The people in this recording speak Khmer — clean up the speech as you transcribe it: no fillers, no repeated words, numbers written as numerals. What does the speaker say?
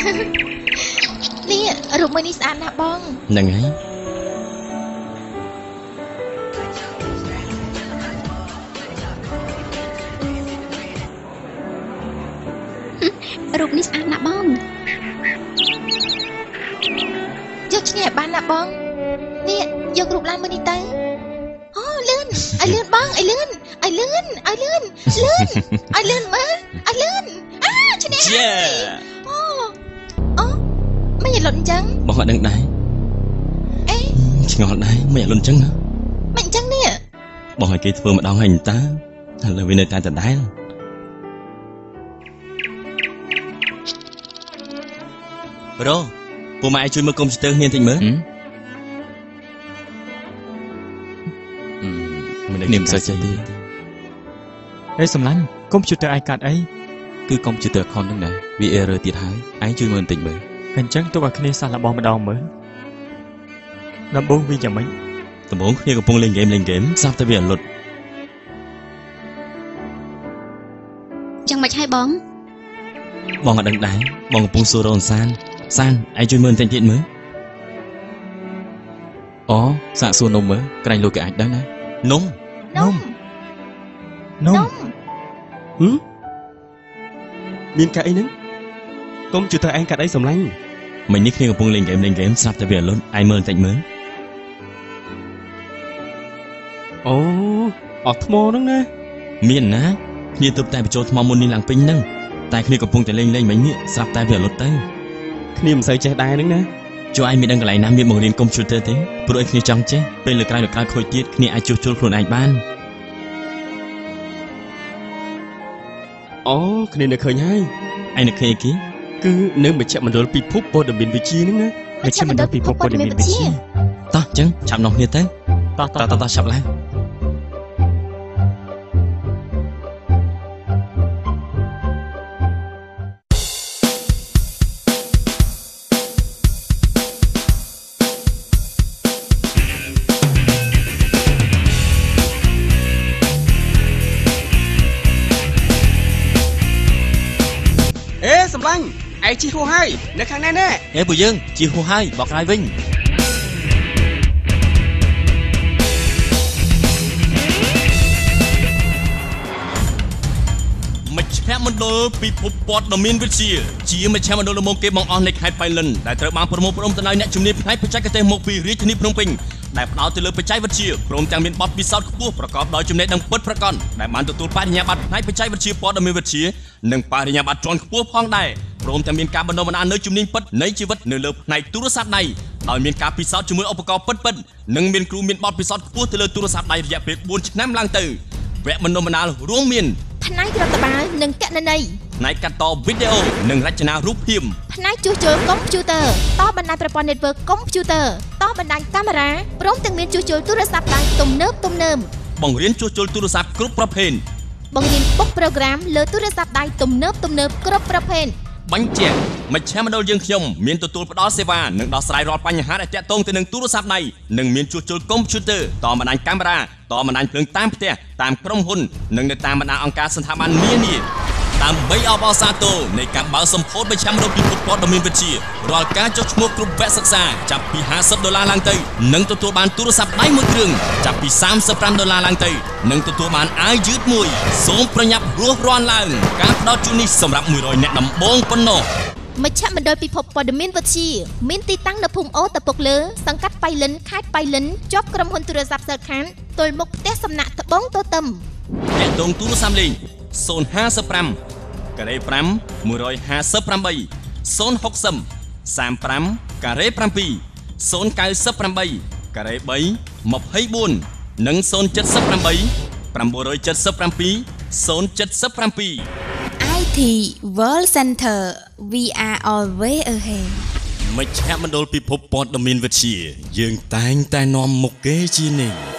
នេះរូបមើលនេះស្អាតណាស់បងហ្នឹងហើយរូបនេះស្អាតណាស់បងយកឈ្នះបានណាបងនេះយករូបឡើងមើលនេះទៅអូលឿនឲ្យលឿនបងឲ្យលឿនឲ្យលឿនឲ្យលឿនលឿនឲ្យលឿនមើលឲ្យលឿនឈ្នះអូមិនឲ្យលុតអញ្ចឹងបងអត់ដឹងដែរអេឆ្ងល់ដែរមិនឲ្យលុតអញ្ចឹងណាមិនអញ្ចឹងនេះបងឲ្យគេធ្វើម្ដងហើយតើឥឡូវវានៅតែដដែលរ៉ូពូម៉ែជួយមើលកុំព្យូទ័រគ្នាតិចមើលនាមសើចេះទេអេសម្លាញ់កុំព្យូទ័រឯងកាត់អីគឺកុំព្យូទ័រខនហ្នឹងដែរវា error ទៀតហើយឯងជួយមើលបន្តិចមើលអញ្ចឹងទុកឲ្យគ្នាសាកល្បងម្ដងមើលដំបូងវាយ៉ាងម៉េចដំបូងគ្នាកំពុងលេងហ្គេមស្រាប់តែវាលុតយ៉ាងម៉េចហើយបងអត់ដឹងដែរបងកំពុងសួររងសានឯងជួយមើលបន្តិចទៀតមើលអូសាកសួរនំមើលក្រែងលុយគេអាចដឹងណានំមានកាត់អីហ្នឹងកុំព្យូទ័រឯងកាត់អីសម្លាញ់មិញនេះគ្នាកំពុងលេងហ្គេមស្រាប់តែវាលុតឯងមើលបន្តិចមើលអូអត់ថ្មហ្នឹងណាមានណាគ្នាទើបតែបញ្ចូលថ្មមុននេះឡើងពេញហ្នឹងតែគ្នាកំពុងតែលេងមិញនេះស្រាប់តែវាលុតទៅគ្នាមិនសូវចេះដែរហ្នឹងណាជួយឯងមានដឹងកន្លែងណាមានបង្រៀនកុំព្យូទ័រទេព្រោះឯងគ្នាចង់ចេះពេលលើក្រោយខូចទៀតគ្នាអាចជួសជុលខ្លួនឯងបានអូគ្នានៅឃើញហើយឯងនៅឃើញអីគេគឺនៅមជ្ឈមណ្ឌលពិភពព័ត៌មានវិទ្យាហ្នឹងណាមជ្ឈមណ្ឌលពិភពព័ត៌មានវិទ្យាតោះអញ្ចឹងឆាប់នាំគ្នាទៅតោះឆាប់ឡើងសម្លាញ់ឯងជិះហួសហើយនៅខាងណាអេពួកយើងជិះហួសហើយបកក្រោយវិញមជ្ឈមណ្ឌលពិភពព័ត៌មានវិទ្យាជាមជ្ឈមណ្ឌលដំបូងគេបង្អស់នៃខេត្តបៃលិនដែលត្រូវបានប្រមូលផ្ដុំទៅដោយអ្នកជំនាញផ្នែកបច្ចេកទេសមកពីរាជធានីភ្នំពេញដែលផ្ដោតទៅលើបច្ចេកវិទ្យាព្រមទាំងមានបទពិសោធន៍ខ្ពស់ប្រកបដោយចំណេះដឹងពិតប្រាកដដែលបានទទួលបរិញ្ញាបត្រផ្នែកបច្ចេកវិទ្យាព័ត៌មានវិទ្យានិងបរិញ្ញាបត្រជាន់ខ្ពស់ផងដែរព្រមទាំងមានការបណ្ដុះបណ្ដាលនៅជំនាញពិតនៃជីវិតនៅលើផ្នែកទូរស័ព្ទដៃដោយមានការពិសោធន៍ជាមួយឧបករណ៍ពិតនិងមានគ្រូមានបទពិសោធន៍ខ្ពស់ទៅលើទូរស័ព្ទដៃរយៈពេល4ឆ្នាំឡើងទៅវគ្គបណ្ដុះបណ្ដាលរួមមានផ្នែករដ្ឋបាលនិងគណនេយ្យផ្នែកកាត់តវីដេអូនិងរចនារូបភាពផ្នែកជួសជុលកុំព្យូទ័រតបណ្ដាញប្រព័ន្ធ network កុំព្យូទ័រតបណ្ដាញកាមេរ៉ាព្រមទាំងមានជួសជុលទូរស័ព្ទដៃទំនើបបង្រៀនជួសជុលទូរស័ព្ទគ្រប់ប្រភេទបង្រៀនបុកប្រូក្រាមលើទូរស័ព្ទដៃទំនើបគ្រប់ប្រភេទបញ្ជាក់មជ្ឈមណ្ឌលយើងខ្ញុំមានទទួលផ្ដល់សេវានិងដោះស្រាយរាល់បញ្ហាដែលទាក់ទងទៅនឹងទូរស័ព្ទដៃនិងមានជួសជុលកុំព្យូទ័រតបណ្ដាញកាមេរ៉ាតបណ្ដាញភ្លើងតាមផ្ទះតាមក្រុមហ៊ុននិងនៅតាមបណ្ដាអង្គការស្ថាប័ននានាដើម្បីអបអរសាទរនៃការបើកសម្ពោធមជ្ឈមណ្ឌលពិភពព័ត៌មានវិទ្យារាល់ការចុះឈ្មោះគ្រប់វគ្គសិក្សាចាប់ពី$50ឡើងទៅនិងទទួលបានទូរស័ព្ទដៃមួយគ្រឿងចាប់ពី$35ឡើងទៅនិងទទួលបានអាវយឺតមួយសូមប្រញាប់រស់រាន់ឡើងការផ្ដល់ជូននេះសម្រាប់100អ្នកដំបូងប៉ុណ្ណោះមជ្ឈមណ្ឌលពិភពព័ត៌មានវិទ្យាមានទីតាំងនៅភូមិអូតពុកលើសង្កាត់បៃលិនខេត្តបៃលិនជាប់ក្រុមហ៊ុនទូរស័ព្ទសើខានទល់មុខផ្ទះសំណាក់ត្បូងទទឹមតាក់ទងទូរស័ព្ទលេខ055 ការ៉េ5 158 060 35 ការ៉េ7 098 ការ៉េ3 24និង078 977 077 IT World Center we are always ahead មជ្ឈមណ្ឌលពិភពព័ត៌មានវិទ្យាយើងតែងតែនាំមុខគេជានិច្ច